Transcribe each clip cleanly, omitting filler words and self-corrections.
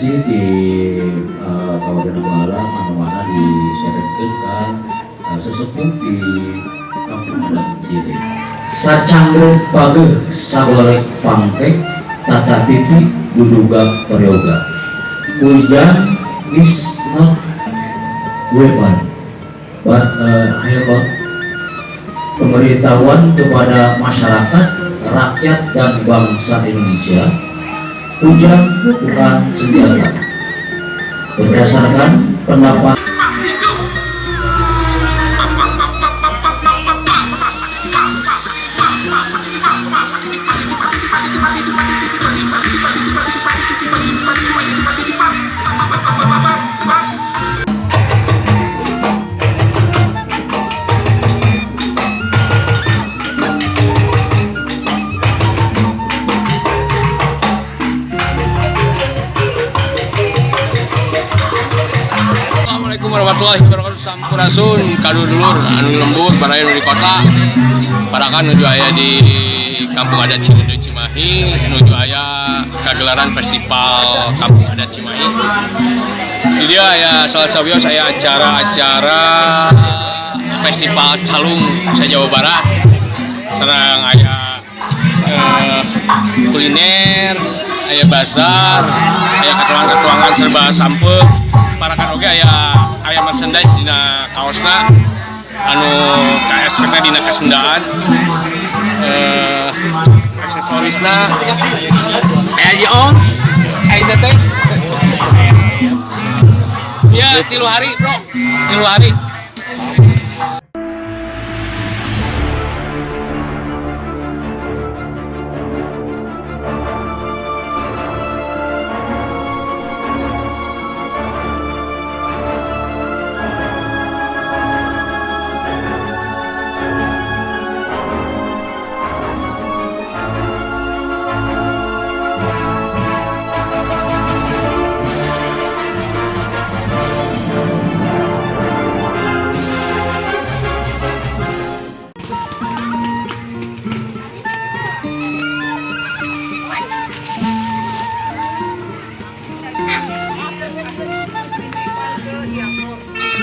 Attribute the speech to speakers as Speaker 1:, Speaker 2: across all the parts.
Speaker 1: sih di Kabupaten Bala mana-mana disyaratkan ke sesepuh di Kampung Adat Ciri. Sacanggrek pageh sagolek pangkek tata titi duduga peryoga. Hujan is not weapon but help. Pemberitahuan kepada masyarakat, rakyat dan bangsa Indonesia, hujan bukan senjata. Berdasarkan pendapat
Speaker 2: warahmatullahi wabarakatuh. Sampurasun kadulur anu lembur baraya di kota parakan nuju aya di Kampung Adat Cileundeung Cimahi, nuju aya kagelaran festival Kampung Adat Cimahi. Di dia aya salah sawios aya acara-acara festival calung sa Jawa Barat. Sareng aya kuliner, aya bazar, aya katuangan-katuangan serba sampeuh. Parakan oge aya merchandise dina kaosna anu KSP dina kesundaan, aksesorisna aya jiong aya teh ya 3 hari bro, 3 hari.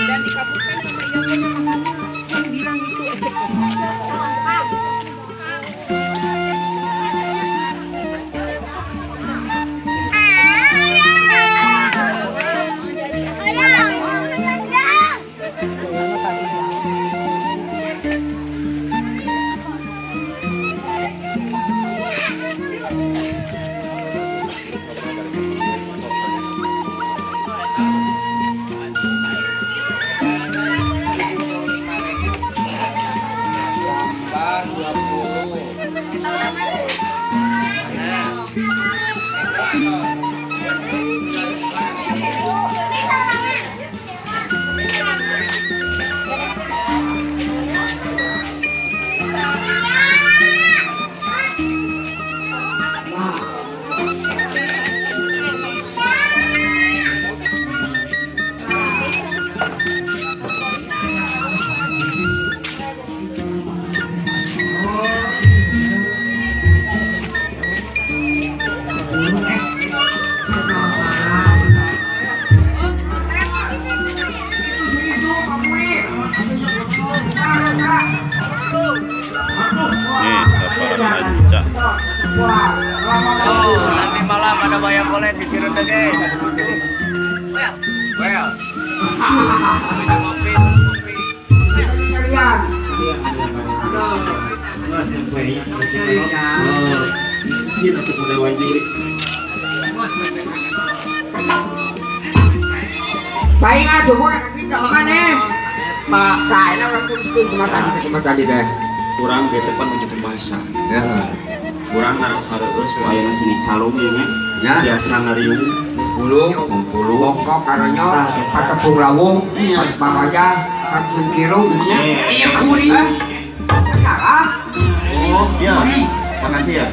Speaker 3: Dan dikabulkan sama yang makanya yang bilang itu efeknya.
Speaker 4: Oh, nanti malam ada bayar boleh di Cileundeung. Well. Kopi.
Speaker 5: Baik aja mau nak kita makan Pak, saya orang tuh kematan di deh.
Speaker 6: Kurang gitu pan punya bahasa.
Speaker 5: Ya.
Speaker 6: Kurang ngaras hareus aya nu sini calung ieu nya.
Speaker 5: Ya.
Speaker 6: Biasa ngariung
Speaker 5: Puluh bongkok karonyo, patepung lawung, pas bawaja, harus kilo gitu ya.
Speaker 6: Siap uri.
Speaker 5: Salah.
Speaker 6: Oh, iya. Makasih ya.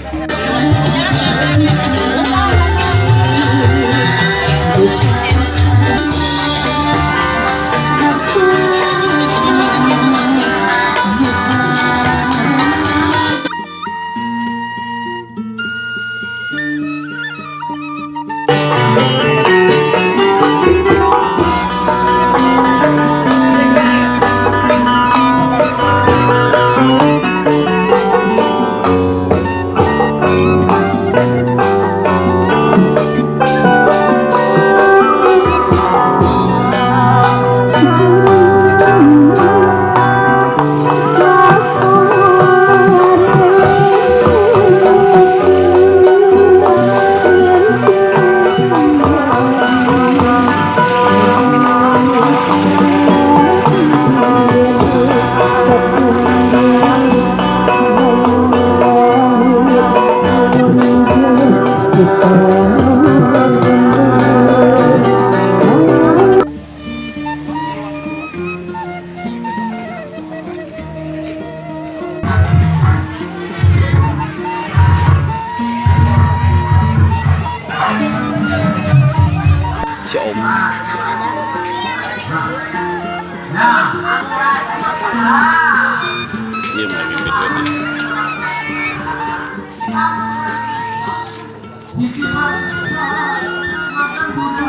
Speaker 6: Diam lagi video.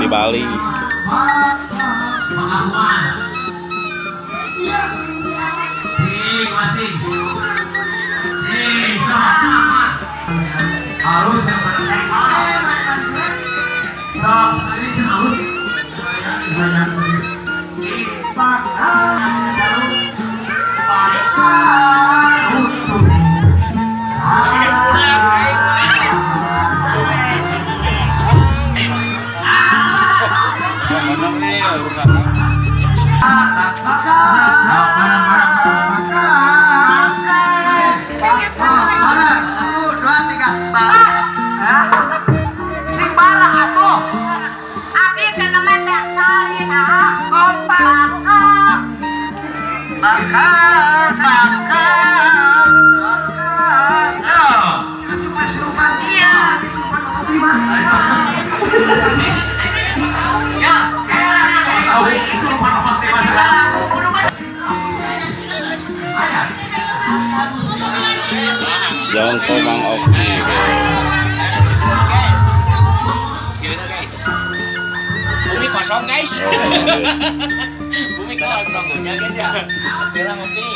Speaker 6: Di Bali.
Speaker 7: Harus yang harus
Speaker 6: Jongko Mang Oki.
Speaker 2: Bumi kosong guys. Bumi kosong penunggunya guys ya. Bilang oke.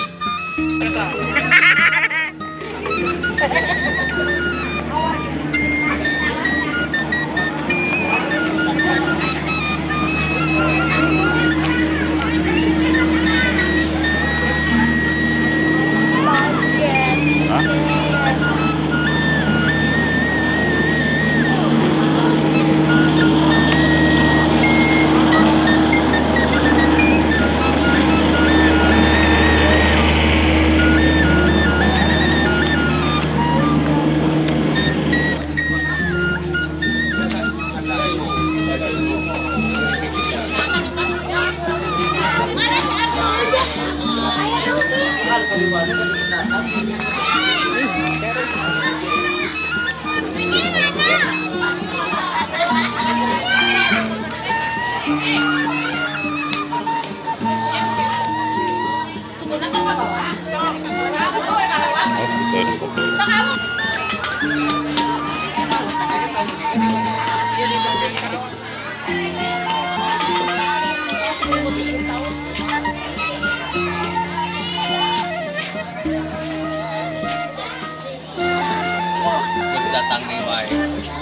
Speaker 2: Datang nih wae.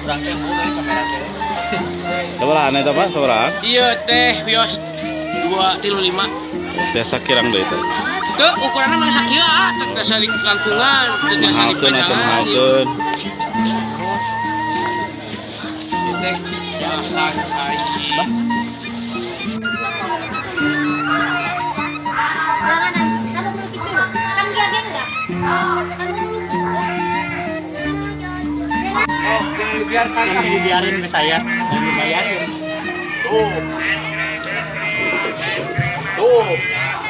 Speaker 2: Urang teh mulai kamera teh.
Speaker 6: Sabarahan eta Pak? Sabarahan?
Speaker 2: Iya teh wios 235.
Speaker 6: Biasa kirang deui teh.
Speaker 2: Teu ukuranna mah sakieu teh tiasa di langkungan, teu tiasa di
Speaker 6: Mahalkeun atuh
Speaker 2: panjangan.
Speaker 6: mahalkeun.
Speaker 2: Teh jalan haji.
Speaker 3: Jangan, kamu melukis dulu. Kan dia geng enggak? Kan mau melukis tuh.
Speaker 4: Dibiarkan dibiarin ke saya dan dibayarin. Tuh.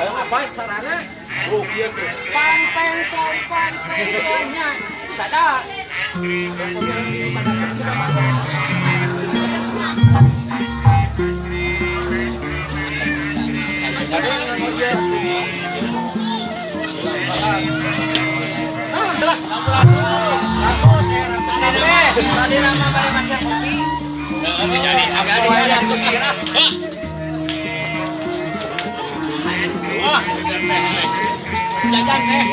Speaker 4: Ayo ngapain sarana? Oh, iya tuh.
Speaker 3: Pampeng.
Speaker 4: Sada. Tadi nama balik masih kopi.
Speaker 2: Jadi agak di sirah. Wah, jajan teh.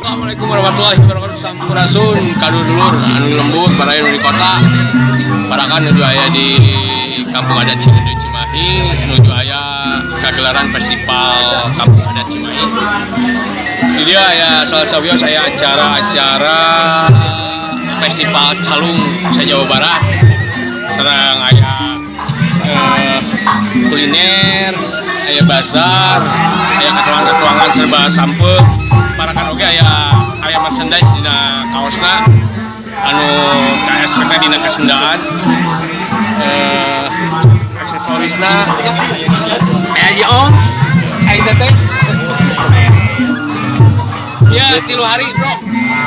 Speaker 2: Assalamualaikum warahmatullahi wabarakatuh. Sampurasun kadulur anu lembut barae nu di kota. Parakan nuju aya di Kampung Adat Cileundeui Cimahi, nuju aya kagelaran festival Kampung Adat Cimahi. Di dia aya salah sawios aya acara-acara festival calung se-Jawa Barat. Sareng aya kuliner, aya bazar, aya katuangan-katuangan serba sampeu. Parakan oge aya merchandise dina kaosna anu kaespekna dina Kasundaan. Aksesorisna aya jiong, aya teh. Ya 3 hari, Bro.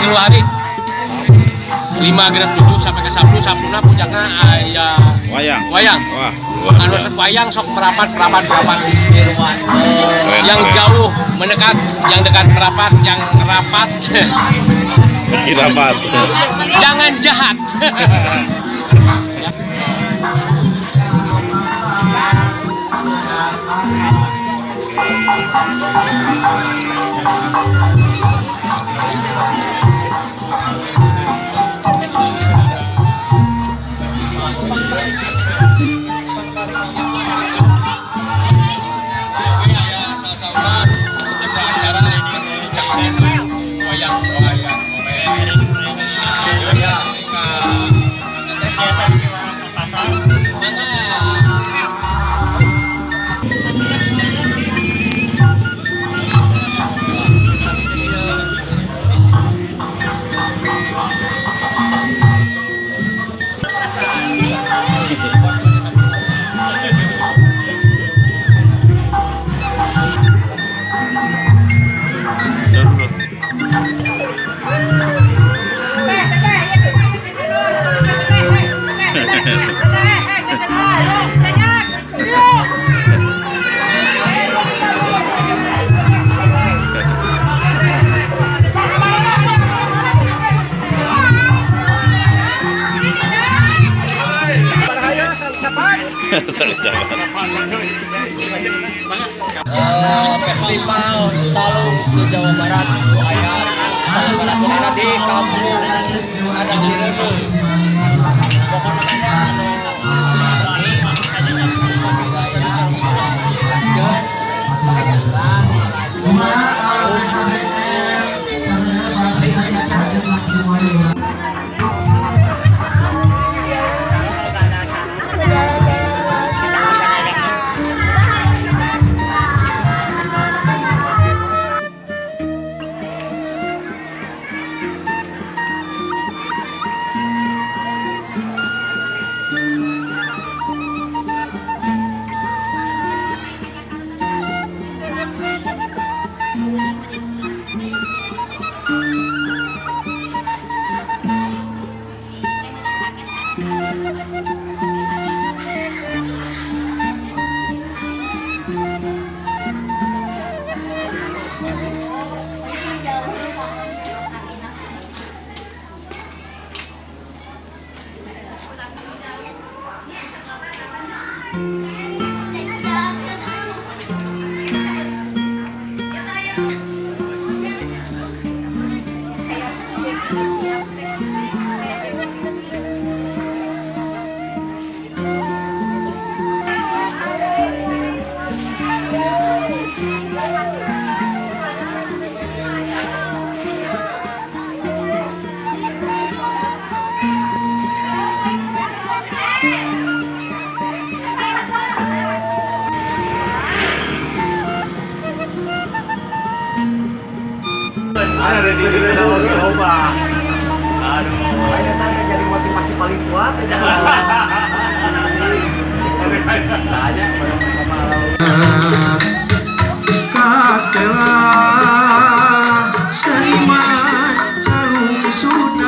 Speaker 2: 3 hari. 5 genep 7 sampai ke 10 sabtuna puncakna aya
Speaker 6: Wayang.
Speaker 2: wayang.
Speaker 6: Wah.
Speaker 2: anu wayang sok merapat. Yang jauh mendekat, yang dekat merapat, yang rapat
Speaker 8: Kirapat.
Speaker 2: jangan jahat. Acara-acara Jakarta Selatan wayang
Speaker 4: Festival Calung se-Jawa Barat aya Barat di kampung ada Cirebon.
Speaker 9: Jadi motivasi paling kuat.
Speaker 10: Katelah seniman Calung Sunan.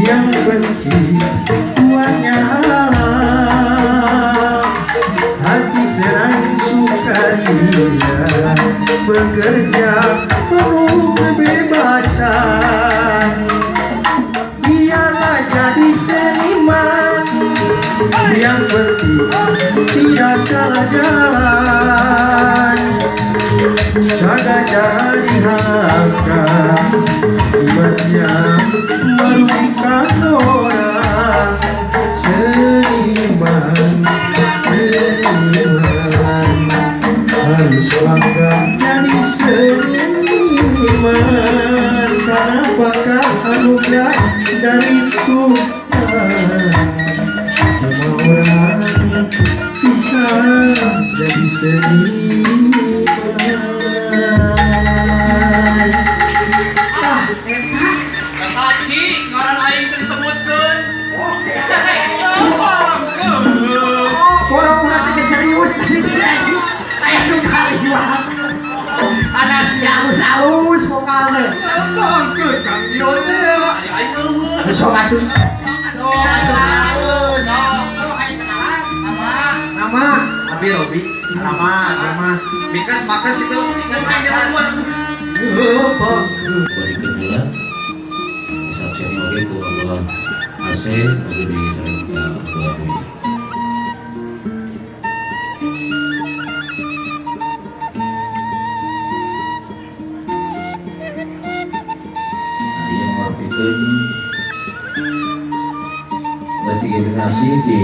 Speaker 10: Yang penting tuanya halal, hati senang sukaria, bekerja penuh kebebasan. Biarlah jadi seniman, yang penting tidak salah jalan. Saga cara diharapkan akibatnya merugikan orang. Seniman harus bangga jadi seniman, karena bakal anugerah dari Tuhan. Semua orang jadi seniman.
Speaker 9: Kaci, ngaran aing teh disebutkeun.
Speaker 5: Pura-pura teh serius aya nu kaliwat anas halus vokalna
Speaker 9: Bangkeun Kang Dion teh. Aya aing ngeureum.
Speaker 5: sok atuh
Speaker 9: Nama Abi Robi. Alamat. Bikas bakas itu. Bikas aja buat.
Speaker 1: balik kedua saksinya oke ku Allah AC oke di saya dua. Yang mengorbitin notifikasi di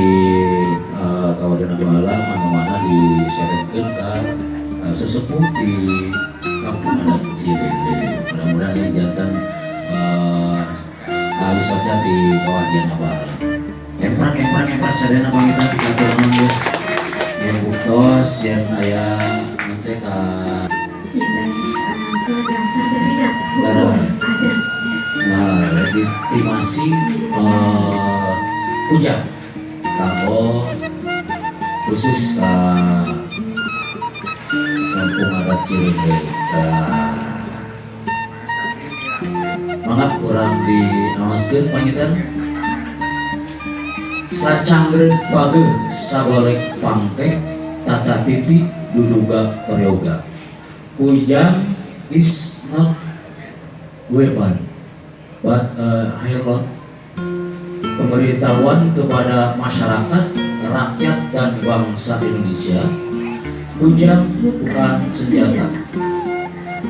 Speaker 1: Kabupaten Aguala mana-mana diserahkan ke sesepuh di Kampung Adat Cirebon. Mudah-mudahan ini jantan kali saja di Kabupaten Aguala. Emprak sadana pamitan kita terus yang buktos yang ayah nanti ke
Speaker 3: program sertifikat
Speaker 1: Darah.
Speaker 3: hukum adat.
Speaker 1: nah legitimasi Ujang kanggo khusus ke Kampung Adat Cirebon. Mangap kurang diamaskeun pangitan sacangreun pageuh sabolek pangkek tata titi duduga peryoga. Ujang is not weapon but iron. Pemberitahuan kepada masyarakat, rakyat dan bangsa Indonesia, Ujang bukan senjata.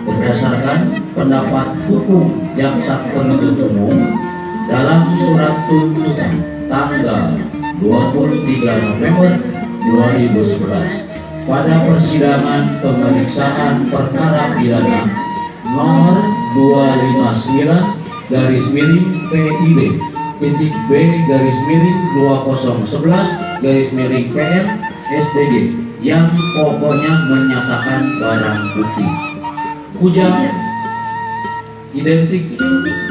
Speaker 1: Berdasarkan pendapat hukum jaksa penuntut umum dalam surat tuntutan tanggal 23 November 2011 pada persidangan pemeriksaan perkara pidana nomor 259/PIB titik B/2011/PN SPG yang pokoknya menyatakan barang bukti Ujang identik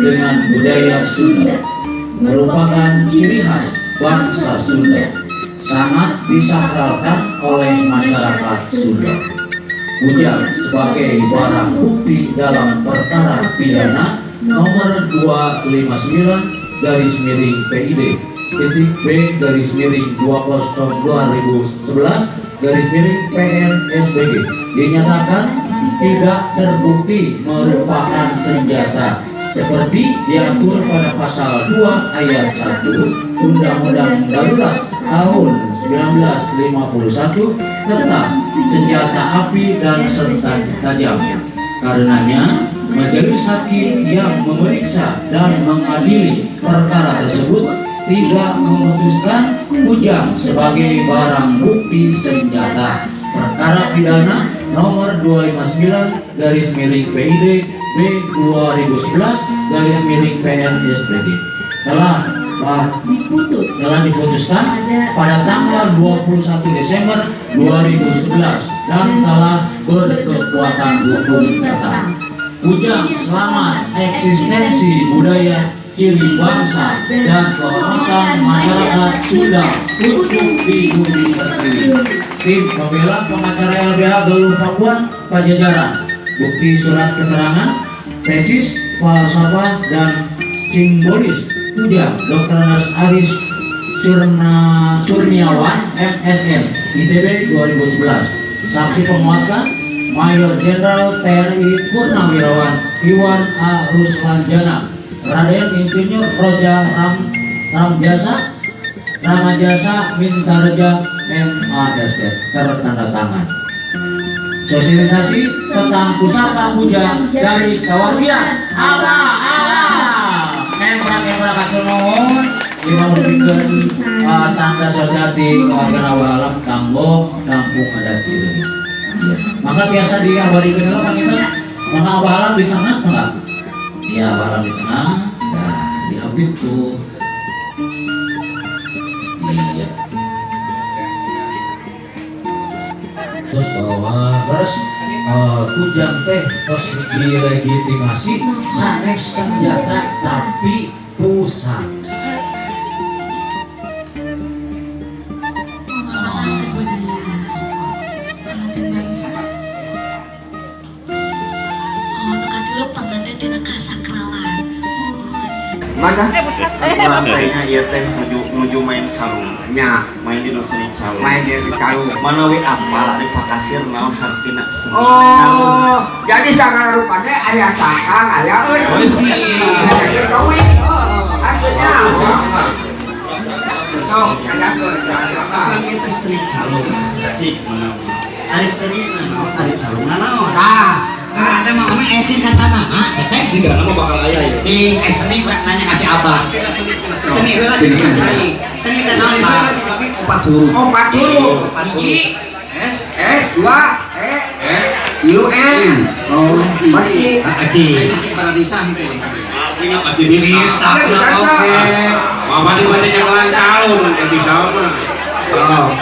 Speaker 1: dengan budaya Sunda, merupakan ciri khas bangsa Sunda, sangat disakralkan oleh masyarakat Sunda. Ujang sebagai barang bukti dalam perkara pidana nomor 259/PID titik B/2011/PN SPG dinyatakan tidak terbukti merupakan senjata seperti diatur pada pasal 2 ayat 1 Undang-Undang Darurat tahun 1951 tentang senjata api dan senjata tajam. Karenanya majelis hakim yang memeriksa dan mengadili perkara tersebut tidak memutuskan Ujang sebagai barang bukti senjata. Perkara pidana nomor 259/PID B/2011/PN SPG telah diputuskan pada tanggal 21 Desember 2011 dan telah berkekuatan hukum tetap. Ujang selamat eksistensi budaya, ciri bangsa dan kehormatan masyarakat Sunda untuk di bumi pertiwi. Tim pembela pengacara LBH Galuh Pakuan Pajajaran, bukti surat keterangan, tesis, falsafah dan simbolis Ujang Dr. Nas Aris Surniawan MSN ITB 2011. Saksi penguatkan Mayor Jenderal TNI Purnawirawan Iwan A. Ruslanjana, Raden Insinyur Roja Ramajasa Mintareja MASD tertanda tangan. Sosialisasi tentang pusaka Ujang dari Kawargian Kembra kasih nuhun Imam berpikir tanda sosial di keluarga awalam Kanggo Kampung Adat Cirebon. Maka biasa diabadikan apa kita? Maka awalam di tengah enggak? Iya, awalam di tengah. Nah, diambil tuh. Iya. ngertos bahwa terus kujang teh tos dilegitimasi sanes senjata tapi pusat.
Speaker 3: Penghormatan budaya, pengantin bangsa. Oh, nukatilu pengantin tina kasakralan.
Speaker 5: Mana?
Speaker 6: Lantainya iya teh nuju main calung.
Speaker 5: Nya,
Speaker 6: Main di seni calung.
Speaker 5: main di calung.
Speaker 6: Manawi apa di pakasir naon hartina seni calung.
Speaker 5: Oh, jadi sakala rupanya ayah sakang, ayah jadi kawin. Akhirnya sok, ada apa?
Speaker 6: Kita seni calung. Cik manawi. Ari seni naon, ari calung naon.
Speaker 5: Ada mau esin kata nama, teteh
Speaker 6: Jika nama bakal aya ya.
Speaker 5: si seni berat nanya kasih abah. Seni heula jeung sasari. Seni teh naon Pak?
Speaker 6: Opat huruf.
Speaker 5: Opat huruf. Hiji S 2 E U N. Oh, pasti.
Speaker 6: Aci. Ini pasti bisa.
Speaker 5: Oke.
Speaker 2: Mama di mana yang calon itu sama.
Speaker 5: Oh.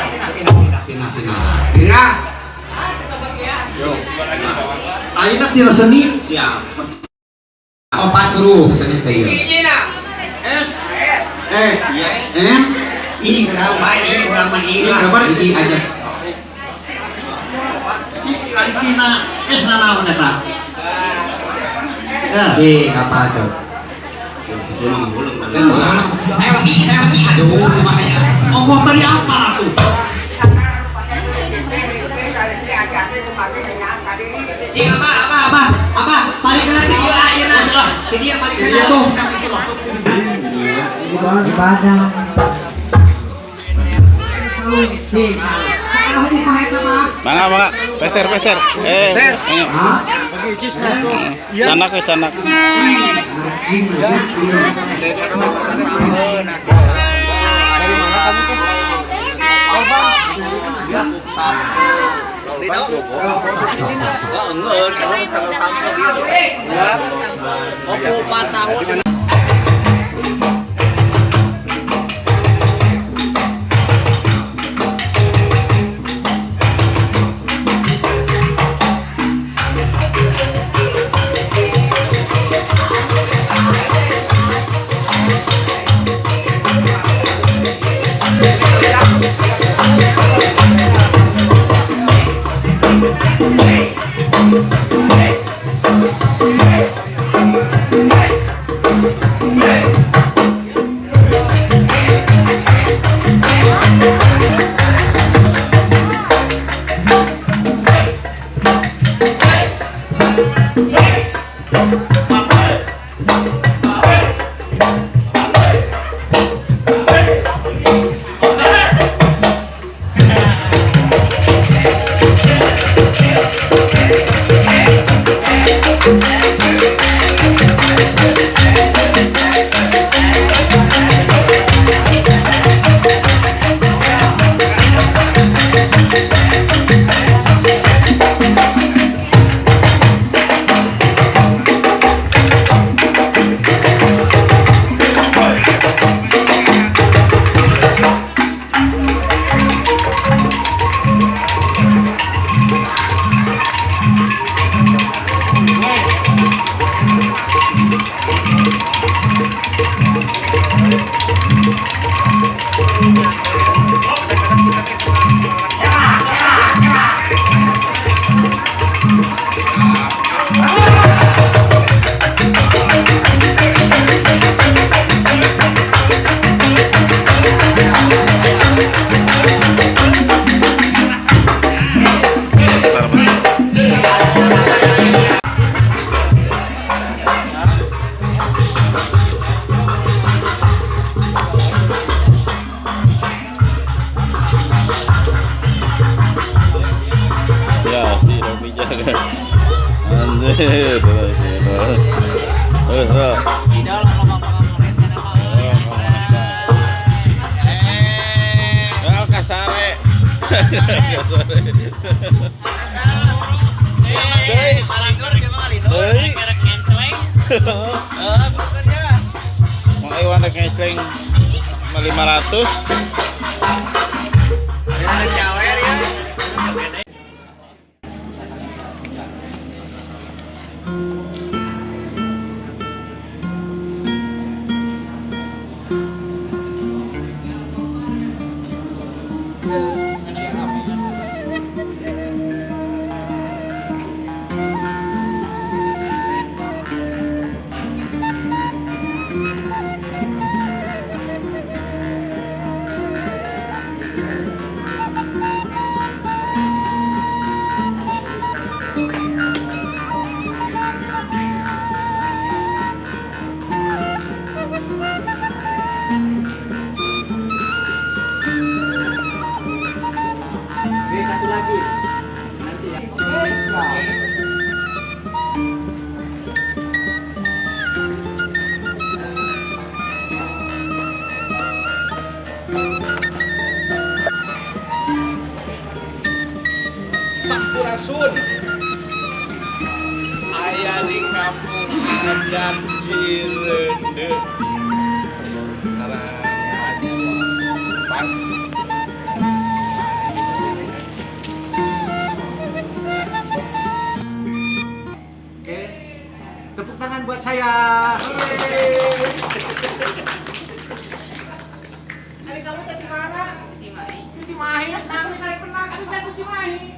Speaker 5: Pindah.
Speaker 10: Ayeuna tira seni
Speaker 6: Siap.
Speaker 5: Opat huruf seni teh ieu. S N I urang mah I aja.
Speaker 6: Artina es nanaon eta.
Speaker 5: Apa tuh?
Speaker 6: Emang ngulung.
Speaker 5: Aduh, lumayan.
Speaker 6: Onggoh tadi apa tuh?
Speaker 5: Cing apa? Palingkeun ti dieu ayeuna. Ti dieu palingkeun atuh. Ibadah.
Speaker 8: Mangga, peser. Ayo. Canak. Anjir, kasare. Mau iwan rek ngeceng 500.
Speaker 4: Oke, satu lagi. Nanti ya.
Speaker 2: Sampurasun aya di kampung adat Cirende pas
Speaker 10: Oke. Tepuk tangan buat saya.
Speaker 3: Hari kamu tadi mana? Cimahi. Cimahi, nang kali pernah kami jatuh Cimahi.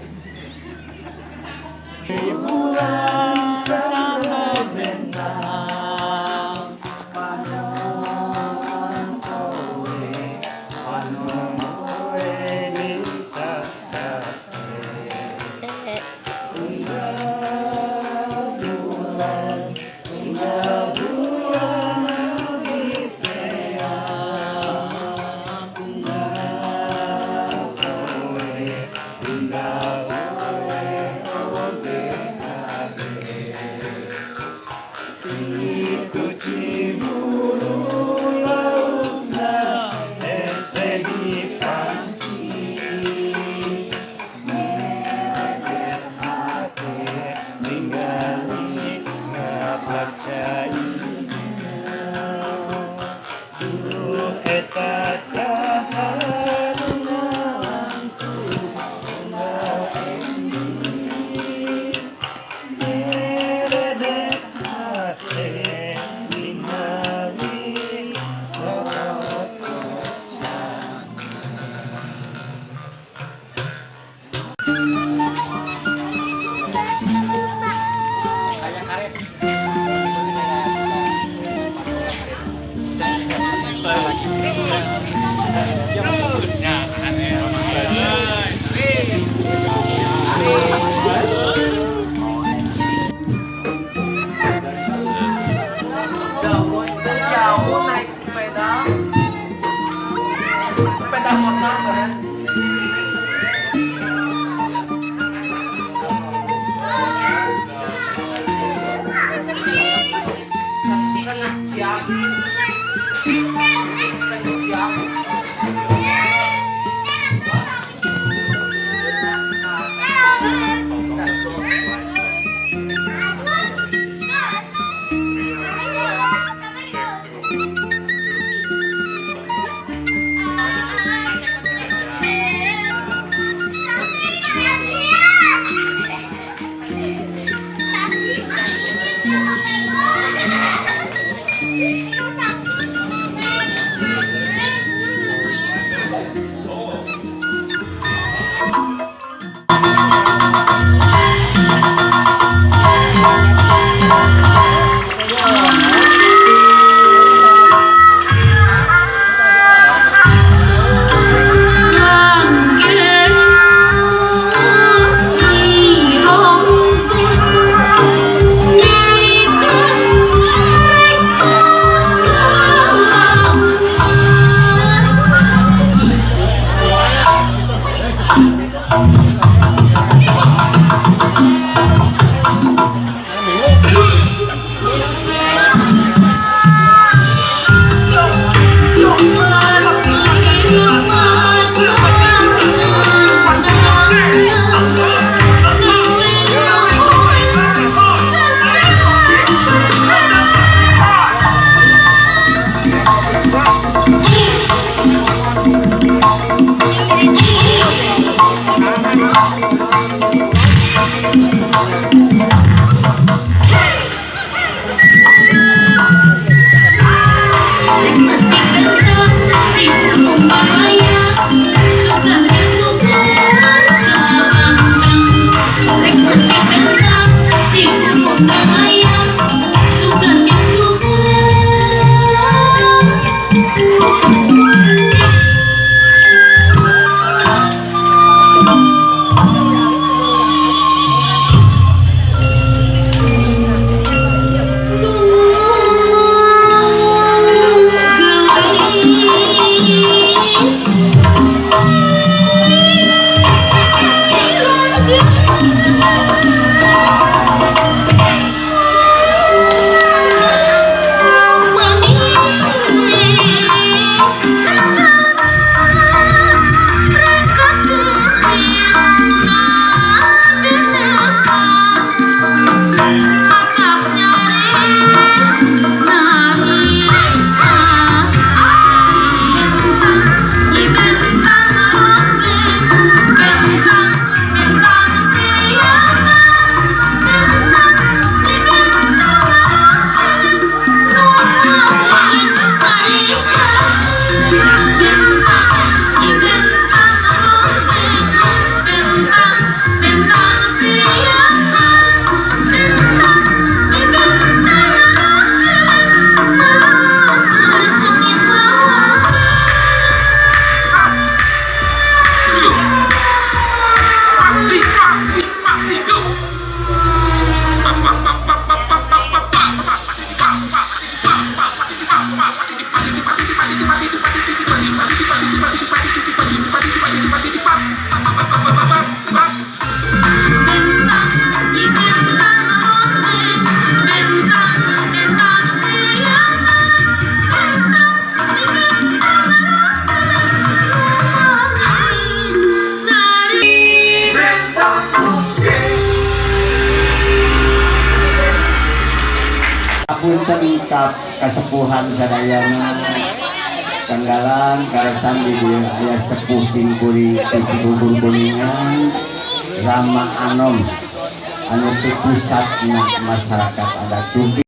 Speaker 5: tentang kesepuhan sadayana Tanggalan karasan di dia ayah sepuh tingkuri Cibubur Kuningan Rama Anom anu teu pusatna masyarakat adat